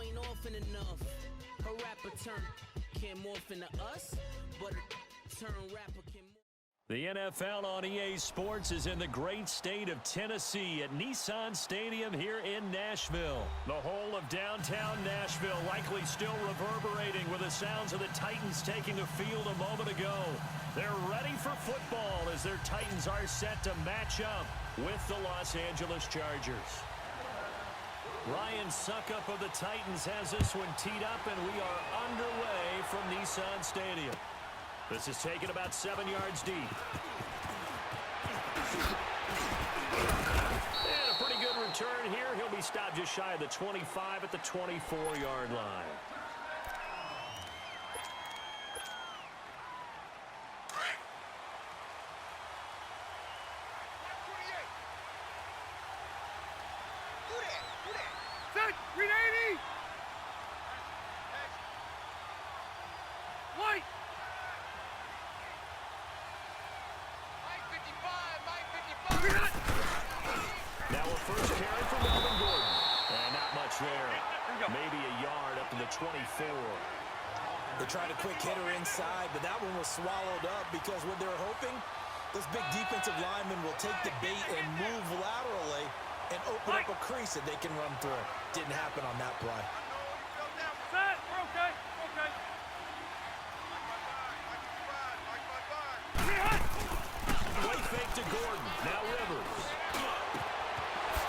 ain't often enough. Her rapper turn can't morph into us, but a turn rapper can. The NFL on EA Sports is in the great state of Tennessee at Nissan Stadium here in Nashville. The whole of downtown Nashville likely still reverberating with the sounds of the Titans taking the field a moment ago. They're ready for football as their Titans are set to match up with the Los Angeles Chargers. Ryan Suckup of the Titans has this one teed up, and we are underway from Nissan Stadium. This is taken about 7 yards deep. And a pretty good return here. He'll be stopped just shy of the 25 at the 24-yard line. Now a first carry for Melvin Gordon. And not much there. Maybe a yard up to the 24. They tried a quick hitter inside, but that one was swallowed up because what they're hoping, those big defensive linemen will take the bait and move laterally and open up a crease that they can run through. Didn't happen on that play. Set. We're okay. Okay. Play fake to Gordon. Now Rivers.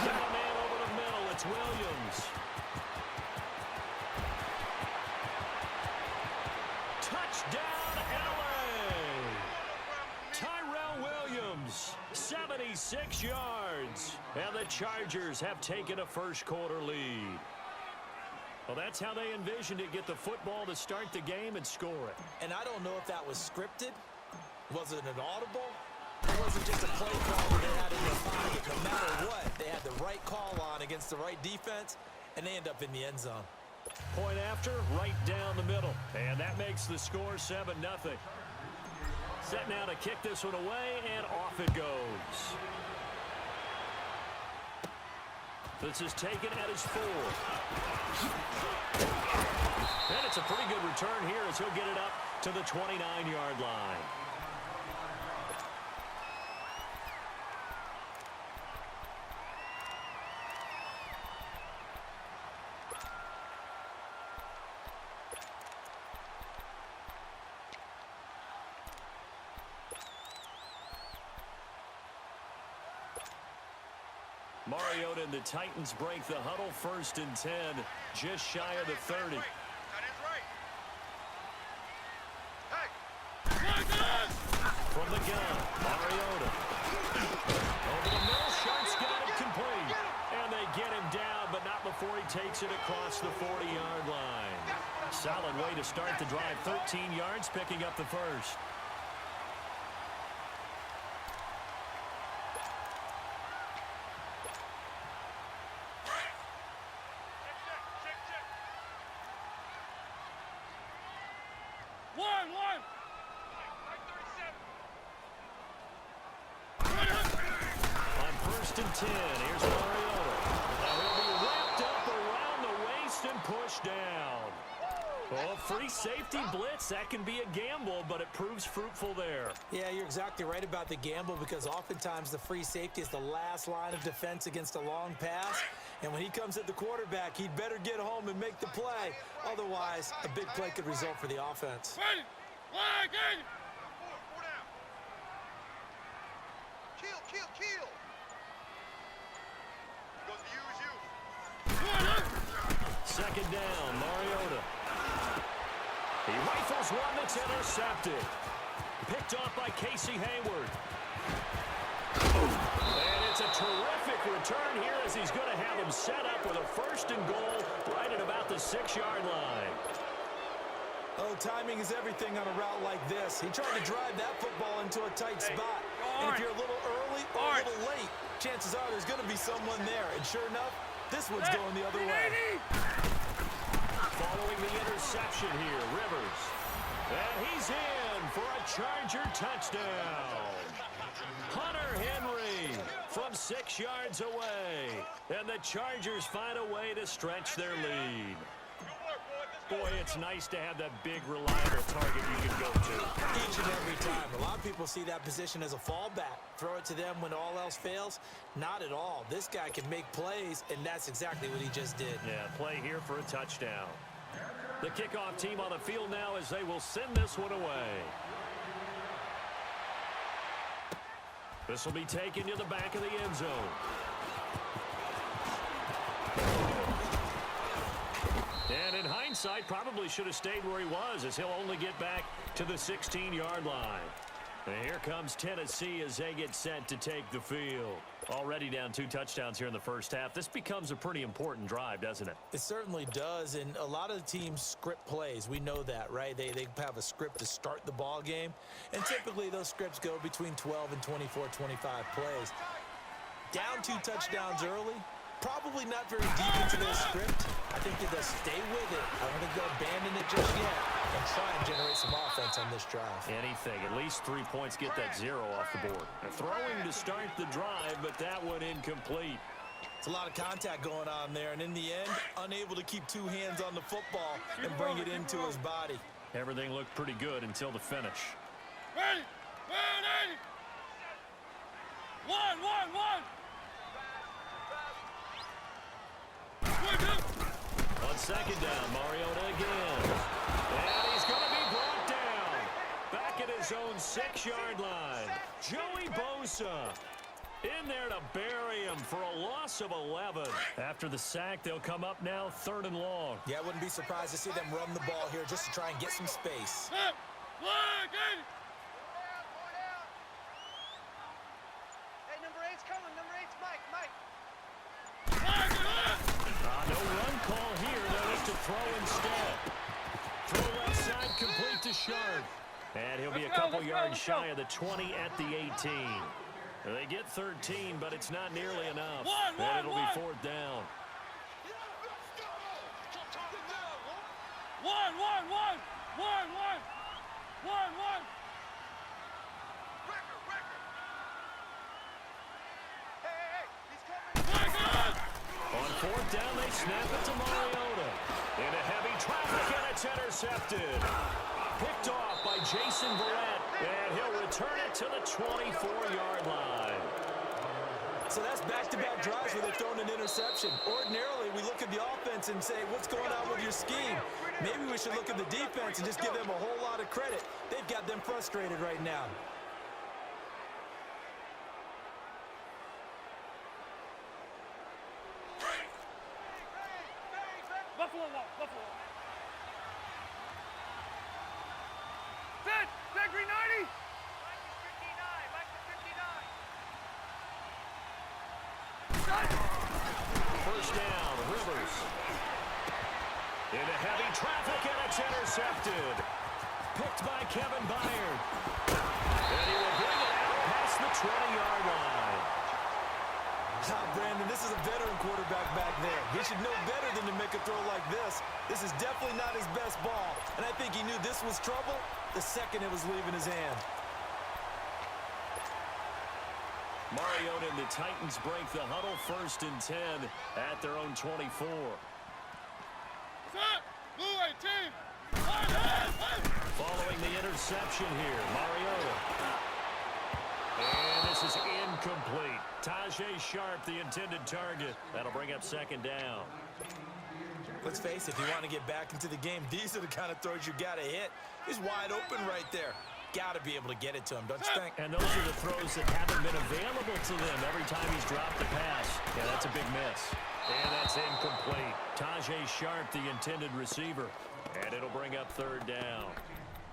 Got a man over the middle. It's Williams. Touchdown, LA! Tyrell Williams, 76 yards. And the Chargers have taken a first-quarter lead. Well, that's how they envisioned it. Get the football to start the game and score it. And I don't know if that was scripted. Was it an audible? It wasn't just a play call that they had in their pocket. No matter what, they had the right call on against the right defense, and they end up in the end zone. Point after, right down the middle. And that makes the score 7-0. Set now to kick this one away, and off it goes. This is taken at his 4. And it's a pretty good return here as he'll get it up to the 29-yard line. Mariota and the Titans break the huddle, 1st and 10, just shy of the 30. From the gun, Mariota. Over the middle, Sharp's got it complete. And they get him down, but not before he takes it across the 40-yard line. Solid way to start the drive, 13 yards, picking up the first. And 10. Here's Mariota. Now he'll be wrapped up around the waist and pushed down. Oh, free safety blitz. That can be a gamble, but it proves fruitful there. Yeah, you're exactly right about the gamble because oftentimes the free safety is the last line of defense against a long pass. And when he comes at the quarterback, he'd better get home and make the play. Otherwise, a big play could result for the offense. Ready. Flag in. Kill. Second down, Mariota. He rifles one that's intercepted. Picked off by Casey Hayward. And it's a terrific return here as he's going to have him set up with a 1st and goal right at about the 6-yard line. Oh, timing is everything on a route like this. He tried to drive that football into a tight spot. And if you're a little early or a little late, chances are there's going to be someone there. And sure enough, this one's going the other way. Following the interception here, Rivers. And he's in for a Charger touchdown. Hunter Henry from 6 yards away. And the Chargers find a way to stretch their lead. Boy, it's nice to have that big, reliable target you can go to. Each and every time. A lot of people see that position as a fallback. Throw it to them when all else fails. Not at all. This guy can make plays, and that's exactly what he just did. Yeah, play here for a touchdown. The kickoff team on the field now as they will send this one away. This will be taken to the back of the end zone. And in hindsight, probably should have stayed where he was, as he'll only get back to the 16-yard line. And here comes Tennessee as they get set to take the field. Already down 2 touchdowns here in the first half. This becomes a pretty important drive, doesn't it? It certainly does, and a lot of the teams script plays. We know that, right? They have a script to start the ball game, and typically those scripts go between 12 and 24, 25 plays. Down 2 touchdowns early, probably not very deep into their script. I think that they'll stay with it. I don't think they'll abandon it just yet and try and generate some offense on this drive. Anything. At least 3 points, get that 0 off the board. They're throwing to start the drive, but that one incomplete. It's a lot of contact going on there, and in the end, unable to keep 2 hands on the football and bring it into his body. Everything looked pretty good until the finish. Ready? Ready? 1, 1, 1. On second down, Mariota again. And he's going to be brought down. Back at his own 6-yard line. Joey Bosa in there to bury him for a loss of 11. After the sack, they'll come up now 3rd and long. Yeah, I wouldn't be surprised to see them run the ball here just to try and get some space. Hey, number 8's coming. Number 8's Mike. No run call here. They'll look to throw instead. Throw left side complete to Sharp. And he'll be a couple yards shy of the 20 at the 18. They get 13, but it's not nearly enough. And it'll be 4th down. 1, 1, 1. 1, 1. 1, 1. On 4th down, they snap it to Mariota. Into heavy traffic, and it's intercepted. Picked off by Jason Verrett, and he'll return it to the 24-yard line. So that's back-to-back drives where they've thrown an interception. Ordinarily, we look at the offense and say, what's going on with your scheme? Maybe we should look at the defense and just give them a whole lot of credit. They've got them frustrated right now. Buffalo. Set green 90. First down, Rivers. Into heavy traffic, and it's intercepted. Picked by Kevin Byard. And he will bring it out past the 20-yard line. Brandon, this is a veteran quarterback back there. He should know better than to make a throw like this. This is definitely not his best ball, and I think he knew this was trouble the second it was leaving his hand. Mariota and the Titans break the huddle 1st and 10 at their own 24. Set. Blue 18. Following the interception here, Mariota. And this is incomplete. Tajay Sharp, the intended target. That'll bring up 2nd down. Let's face it, if you want to get back into the game, these are the kind of throws you got to hit. He's wide open right there. Got to be able to get it to him, don't you think? And those are the throws that haven't been available to them every time he's dropped a pass. Yeah, that's a big miss. And that's incomplete. Tajay Sharp, the intended receiver. And it'll bring up 3rd down.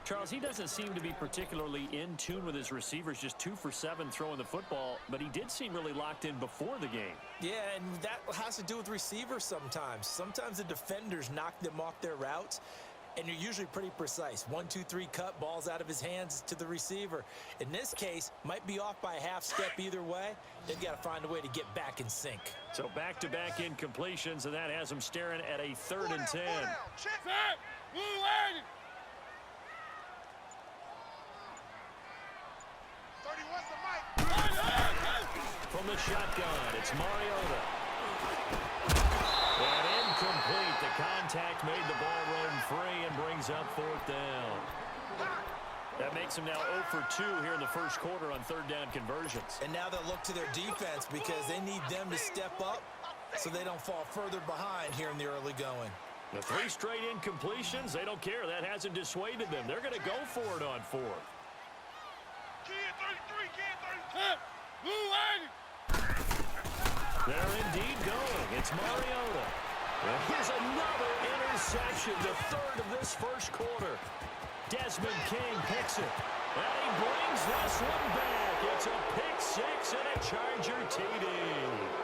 Charles, he doesn't seem to be particularly in tune with his receivers, just 2 for 7 throwing the football, but he did seem really locked in before the game. Yeah, and that has to do with receivers sometimes. Sometimes the defenders knock them off their routes, and you're usually pretty precise. 1, 2, 3 cut, balls out of his hands to the receiver. In this case, might be off by a half step either way. They've got to find a way to get back in sync. So back-to-back incompletions, and that has them staring at a 3rd and 10. Set. Blue 80. 31's the Mike. From the shotgun, it's Mariota. And incomplete. The contact made the ball run brings up fourth down. That makes them now 0 for 2 here in the first quarter on third down conversions. And now they'll look to their defense because they need them to step up so they don't fall further behind here in the early going. The 3 straight incompletions, they don't care. That hasn't dissuaded them. They're going to go for it on fourth. Kid 33, kid 33. They're indeed going. It's Mariota. And here's another interception, the third of this first quarter. Desmond King picks it. And he brings this one back. It's a pick 6 and a Charger TD.